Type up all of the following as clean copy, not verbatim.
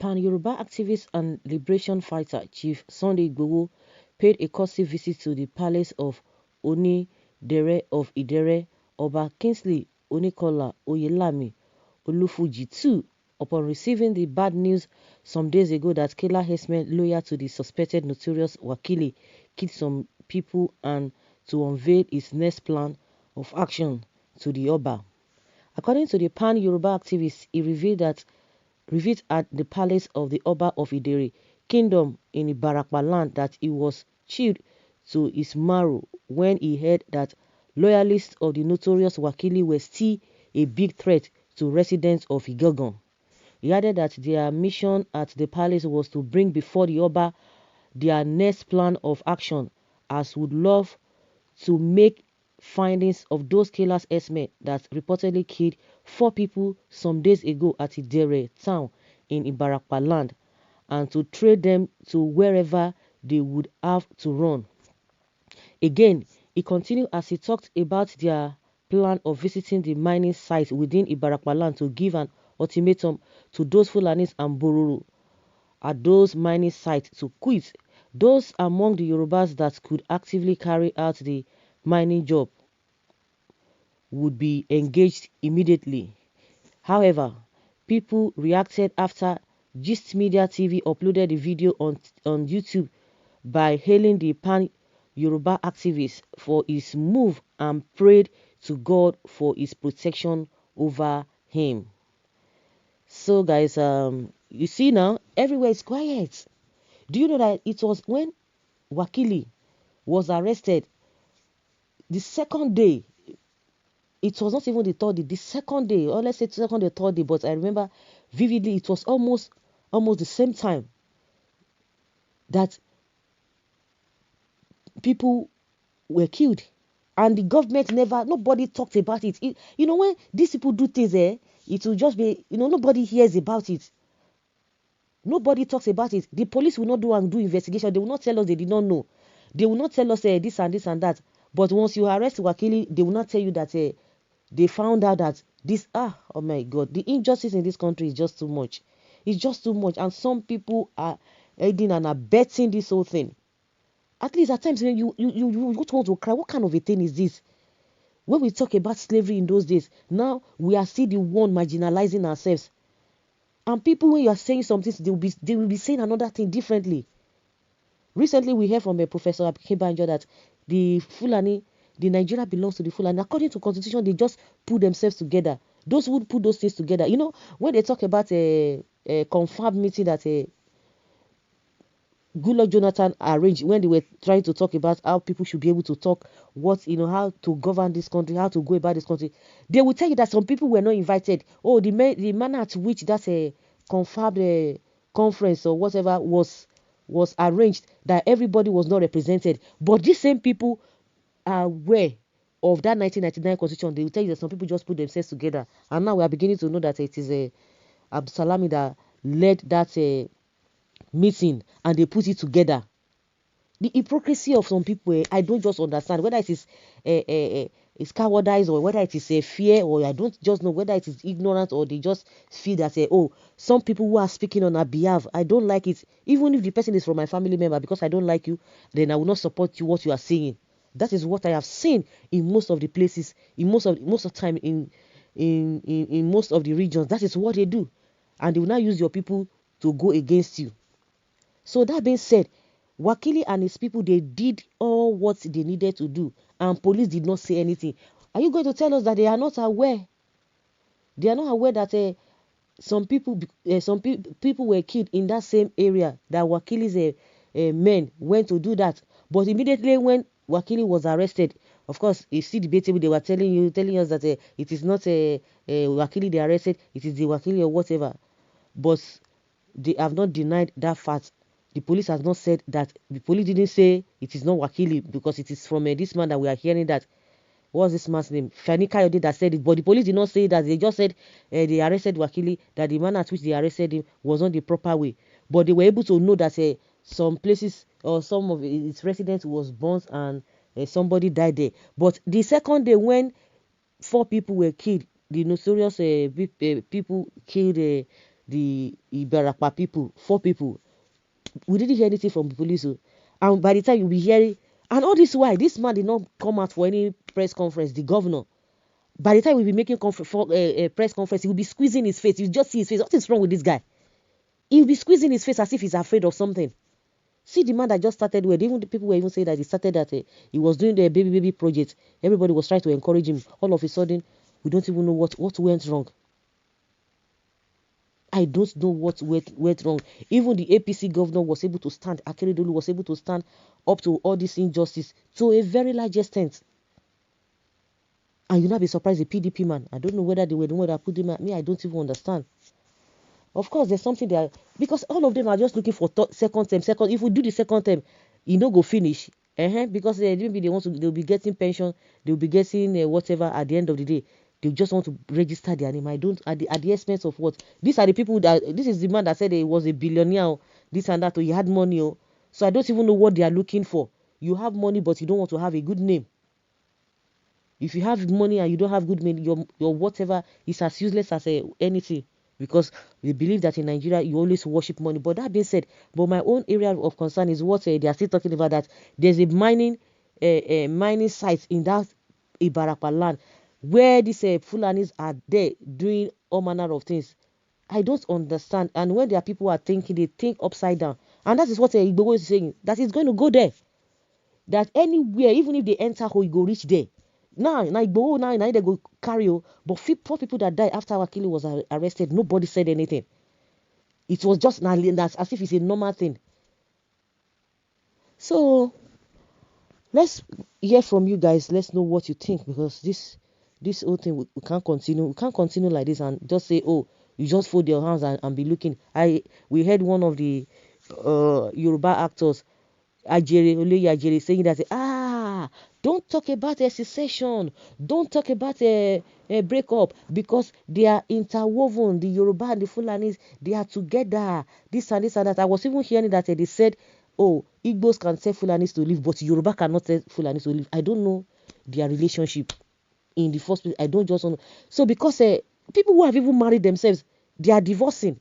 Pan-Yoruba activist and liberation fighter Chief Sunday Igboho paid a courtesy visit to the palace of Oni-Dere of Idere, Oba Kingsley Onikola Oyelami Olufuji II, upon receiving the bad news some days ago that killer herdsmen loyal to the suspected notorious Wakili killed some people, and to unveil his next plan of action to the Oba. According to the Pan-Yoruba activist, he revealed at the palace of the Oba of Idere Kingdom in Ibarapa land that he was chilled to his marrow when he heard that loyalists of the notorious Wakili were still a big threat to residents of Igboho. He added that their mission at the palace was to bring before the Oba their next plan of action, as would love to make findings of those killers herdsmen that reportedly killed 4 people some days ago at Idere town in Ibarapa land, and to trade them to wherever they would have to run. Again, he continued as he talked about their plan of visiting the mining site within Ibarapa land to give an ultimatum to those Fulanis and Bororo at those mining sites to quit. Those among the Yorubas that could actively carry out the mining job would be engaged immediately. However, people reacted after Gist Media TV uploaded the video on YouTube by hailing the Pan-Yoruba activist for his move and prayed to God for his protection over him. So guys, you see now, everywhere is quiet. Do you know that it was when Wakili was arrested, the second day, it was not even the third day, the second day, or let's say second or third day, but I remember vividly it was almost the same time that people were killed, and the government nobody talked about it. You know, when these people do things, it will just be, nobody hears about it. Nobody talks about it. The police will not do investigation. They will not tell us they did not know. They will not tell us this and this and that. But once you arrest Wakili, they will not tell you that they found out that this, oh my God, the injustice in this country is just too much. It's just too much. And some people are aiding and abetting this whole thing. At least at times when you want to cry, what kind of a thing is this? When we talk about slavery in those days, now we are still the one marginalizing ourselves. And people, when you are saying something, they will be saying another thing differently. Recently, we heard from a Professor Akebanjo that the Fulani, the Nigeria belongs to the Fulani. According to Constitution, they just put themselves together. Those who put those things together, when they talk about a confirmed meeting that Goodluck Jonathan arranged, when they were trying to talk about how people should be able to talk, how to govern this country, how to go about this country, they will tell you that some people were not invited. Oh, the manner at which that confirmed conference or whatever was arranged, that everybody was not represented. But these same people are aware of that 1999 constitution. They will tell you that some people just put themselves together, and now we are beginning to know that it is Abdulsalami that led that meeting, and they put it together. The hypocrisy of some people, I don't just understand whether it is cowardice or whether it is fear, or I don't just know whether it is ignorance, or they just feel that some people who are speaking on our behalf, I don't like it. Even if the person is from my family member, because I don't like you, then I will not support you what you are saying. That is what I have seen in most of the places, in most of the time in most of the regions. That is what they do, and they will not use your people to go against you. So that being said, Wakili and his people, they did all what they needed to do, and police did not say anything. Are you going to tell us that they are not aware? They are not aware that some people were killed in that same area that Wakili's men went to do that. But immediately when Wakili was arrested, of course, it's still debatable. They were telling us that it is not Wakili they arrested, it is the Wakili or whatever. But they have not denied that fact. The police has not said that. The police didn't say it is not Wakili, because it is from this man that we are hearing that. What's this man's name? Fani Kayode that said it. But the police did not say that. They just said they arrested Wakili, that the manner at which they arrested him was not the proper way. But they were able to know that some places or some of its residents was burnt and somebody died there. But the second day when 4 people were killed, the notorious people killed the Ibarapa people, 4 people. We didn't hear anything from the police. And by the time you'll be hearing, and all this why this man did not come out for any press conference, the governor. By the time we'll be making press conference, he will be squeezing his face. You just see his face. What is wrong with this guy? He'll be squeezing his face as if he's afraid of something. See the man that just started with, even the people were even saying that he started that he was doing the baby project. Everybody was trying to encourage him. All of a sudden, we don't even know what went wrong. I don't know what went wrong. Even the APC governor was able to stand, Akeredolu was able to stand up to all this injustice to a very large extent. And you'll not be surprised, the PDP man. I don't know whether they were the one that put him at me. I don't even understand. Of course, there's something there. Because all of them are just looking for second term. If we do the second term, you know, go finish. Because maybe they'll be getting pension. They'll be getting whatever at the end of the day. They just want to register their name. I don't, at the expense of what? These are the people this is the man that said he was a billionaire, this and that, or he had money. So I don't even know what they are looking for. You have money, but you don't want to have a good name. If you have money and you don't have good name, your whatever is as useless as anything. Because we believe that in Nigeria, you always worship money. But that being said, but my own area of concern is what they are still talking about, that there's a mining site in that Ibarapa land where these Fulanis are there doing all manner of things. I don't understand. And when there are people who are thinking, they think upside down. And that is what Igboho is saying, that it's going to go there. That anywhere, even if they enter, you go reach there. Now Igboho, now they go carry. But 4 people that died after Wakili'S was arrested, nobody said anything. It was just as if it's a normal thing. So, let's hear from you guys. Let's know what you think, because this whole thing, we can't continue. We can't continue like this and just say, oh, you just fold your hands and be looking. We heard one of the Yoruba actors, Ajere, saying that, don't talk about a secession, don't talk about a breakup, because they are interwoven. The Yoruba and the Fulanis, they are together. This and that. I was even hearing that they said, oh, Igbos can tell Fulanis to leave, but Yoruba cannot tell Fulanis to leave. I don't know their relationship in the first place. I don't just know. So because people who have even married themselves, they are divorcing.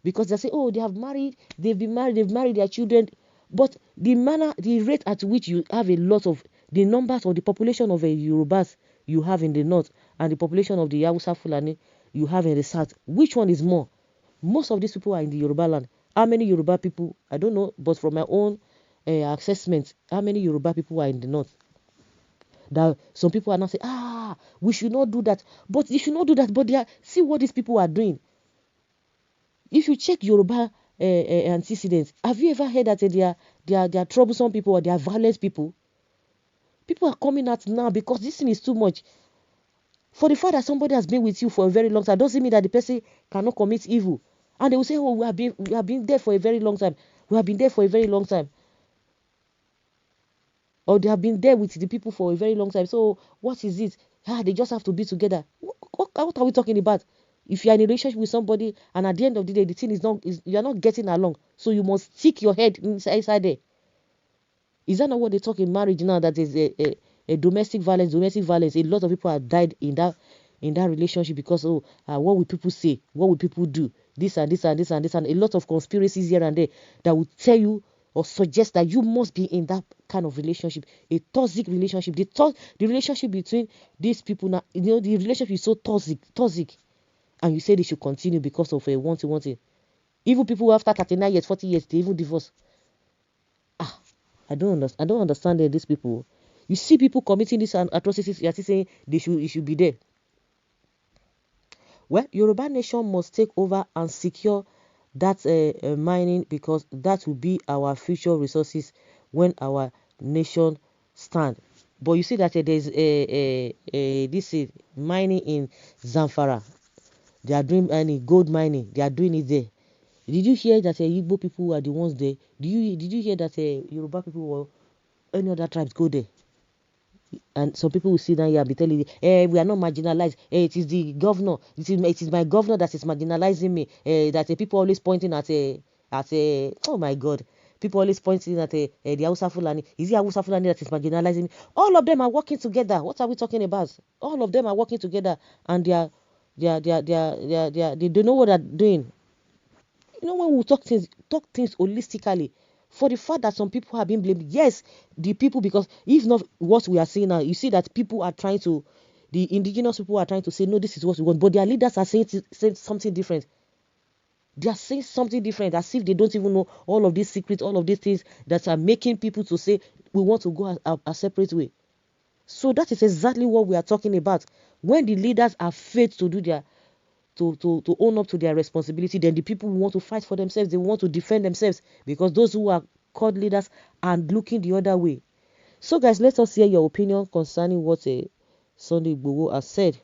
Because they say, oh, they've married their children. But the rate at which you have a lot of the numbers of the population of Yorubas you have in the north and the population of the Hausa Fulani you have in the south, which one is more? Most of these people are in the Yoruba land. How many Yoruba people? I don't know, but from my own assessment, how many Yoruba people are in the north? That some people are now saying, we should not do that. But you should not do that. But see what these people are doing. If you check Yoruba antecedents, have you ever heard that they are troublesome people or they are violent people? People are coming out now because this thing is too much. For the fact that somebody has been with you for a very long time doesn't mean that the person cannot commit evil. And they will say, oh, we have been there for a very long time. We have been there for a very long time. Or they have been there with the people for a very long time. So what is it? They just have to be together. What are we talking about? If you are in a relationship with somebody and at the end of the day, the thing you are not getting along, so you must stick your head inside there. Is that not what they talk in marriage now? That is a domestic violence. A lot of people have died in that relationship because what will people say? What will people do? This and a lot of conspiracies here and there that will tell you or suggest that you must be in that kind of relationship, a toxic relationship. The relationship between these people now, the relationship is so toxic. And you say they should continue because of a one thing. Even people after 39 years, 40 years, they even divorce. I don't understand these people. You see people committing these atrocities, you are saying it should be there. Well, Yoruba nation must take over and secure that mining, because that will be our future resources when our nation stand. But you see that there's this mining in Zamfara. They are doing gold mining. They are doing it there. Did you hear that Igbo people are the ones there? Did you hear that Yoruba people or any other tribes go there? And some people will sit down here and be telling you, we are not marginalized. It is the governor. It is my governor that is marginalizing me. That people always pointing at oh my God. People always pointing at the Hausa Fulani. Is it Hausa Fulani that is marginalizing me? All of them are working together. What are we talking about? All of them are working together and they are they don't know what they're doing. When we talk things holistically, for the fact that some people have been blamed, yes, the people, because if not what we are seeing now, you see that the indigenous people are trying to say, no, this is what we want, but their leaders are saying something different. They are saying something different, as if they don't even know all of these secrets, all of these things that are making people to say, we want to go a separate way. So that is exactly what we are talking about. When the leaders are failed to do their to own up to their responsibility, then the people who want to fight for themselves, they want to defend themselves, because those who are called leaders are looking the other way. So guys, let us hear your opinion concerning what Sunday Igboho has said.